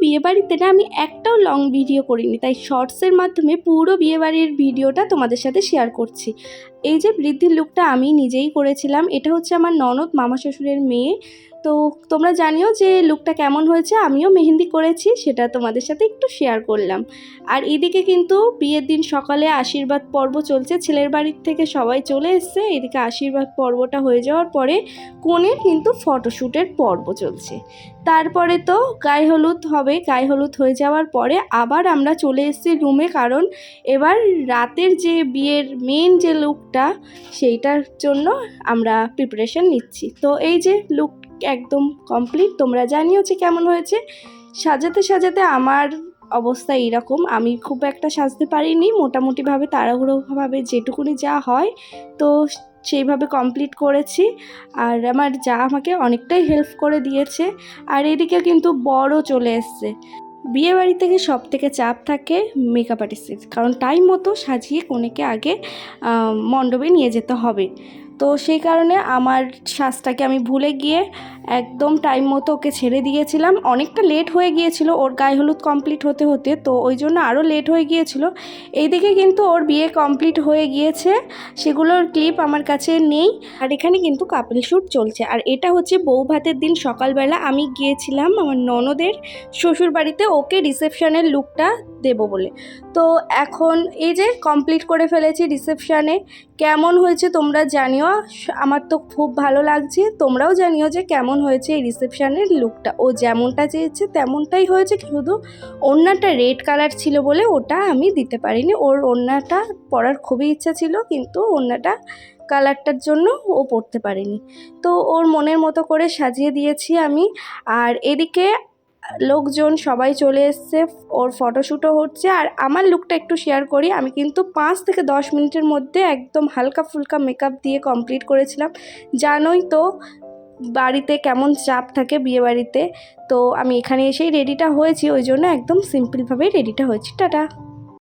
বিয়েবাড়িতে না আমি একটাও লং ভিডিও করিনি, তাই শর্টসের মাধ্যমে পুরো বিয়েবাড়ির ভিডিওটা তোমাদের সাথে শেয়ার করছি। এই যে বৃদ্ধির লুকটা আমি নিজেই করেছিলাম, এটা হচ্ছে আমার ননদ মামা শ্বশুরের মেয়ে। তো তোমরা জানিও যে লুকটা কেমন হয়েছে। আমিও মেহেন্দি করেছি, সেটা তোমাদের সাথে একটু শেয়ার করলাম। আর এদিকে কিন্তু বিয়ের দিন সকালে আশীর্বাদ পর্ব চলছে, ছেলের বাড়ির থেকে সবাই চলে এসছে। এদিকে আশীর্বাদ পর্বটা হয়ে যাওয়ার পরে কনের কিন্তু ফটোশ্যুটের পর্ব চলছে। তারপরে তো গায়ে হলুদ হবে, গায়ে হলুদ হয়ে যাওয়ার পরে আবার আমরা চলে এসেছি রুমে, কারণ এবার রাতের যে বিয়ের মেন যে লুকটা সেইটার জন্য আমরা প্রিপারেশন নিচ্ছি। তো এই যে লুক একদম কমপ্লিট, তোমরা জানিও যে কেমন হয়েছে। সাজাতে সাজাতে আমার অবস্থা এইরকম, আমি খুব একটা সাজতে পারিনি, মোটামুটিভাবে তাড়াহুড়োভাবে যেটুকুনি যা হয় তো সেইভাবে কমপ্লিট করেছি। আর আমার যা আমাকে অনেকটাই হেল্প করে দিয়েছে। আর এদিকে কিন্তু বড়ও চলে এসছে। বিয়েবাড়ি থেকে সব থেকে চাপ থাকে মেকআপ আর্টিস্টের, কারণ টাইম মতো সাজিয়ে কনেকে আগে মণ্ডপে নিয়ে যেতে হবে। তো সেই কারণে আমার সাজটাকে আমি ভুলে গিয়ে একদম টাইম মতো ওকে ছেড়ে দিয়েছিলাম। অনেকটা লেট হয়ে গিয়েছিল ওর গায়ে হলুদ কমপ্লিট হতে হতে, তো ওই জন্য আরও লেট হয়ে গিয়েছিল। এইদিকে কিন্তু ওর বিয়ে কমপ্লিট হয়ে গিয়েছে, সেগুলোর ক্লিপ আমার কাছে নেই। আর এখানে কিন্তু কাপল শ্যুট চলছে। আর এটা হচ্ছে বউ ভাতের দিন সকালবেলা আমি গিয়েছিলাম আমার ননদের শ্বশুর বাড়িতে ওকে রিসেপশনের লুকটা দেবো বলে। তো এখন এই যে কমপ্লিট করে ফেলেছি রিসেপশানে। কেমন হয়েছে তোমরা জানিও, আমার তো খুব ভালো লাগছে। তোমরাও জানিও যে কেমন হয়েছে এই রিসেপশানের লুকটা। ও যেমনটা চেয়েছে তেমনটাই হয়েছে, শুধু ওড়নাটা রেড কালার ছিল বলে ওটা আমি দিতে পারিনি। ওর ওড়নাটা পরার খুবই ইচ্ছা ছিল, কিন্তু ওড়নাটা কালারটার জন্য ও পরতে পারেনি। তো ওর মনের মতো করে সাজিয়ে দিয়েছি আমি। আর এদিকে লোকজন সবাই চলে এসছে, ওর ফটোশ্যুটও হচ্ছে। আর আমার লুকটা একটু শেয়ার করি, আমি কিন্তু 5 থেকে 10 মিনিটের মধ্যে একদম হালকা ফুলকা মেকআপ দিয়ে কমপ্লিট করেছিলাম। জানোই তো বাড়িতে কেমন চাপ থাকে বিয়ে বাড়িতে। তো আমি এখানে এসেই রেডিটা হয়েছি, ওই জন্য একদম সিম্পলভাবেই রেডিটা হয়েছি। টাটা।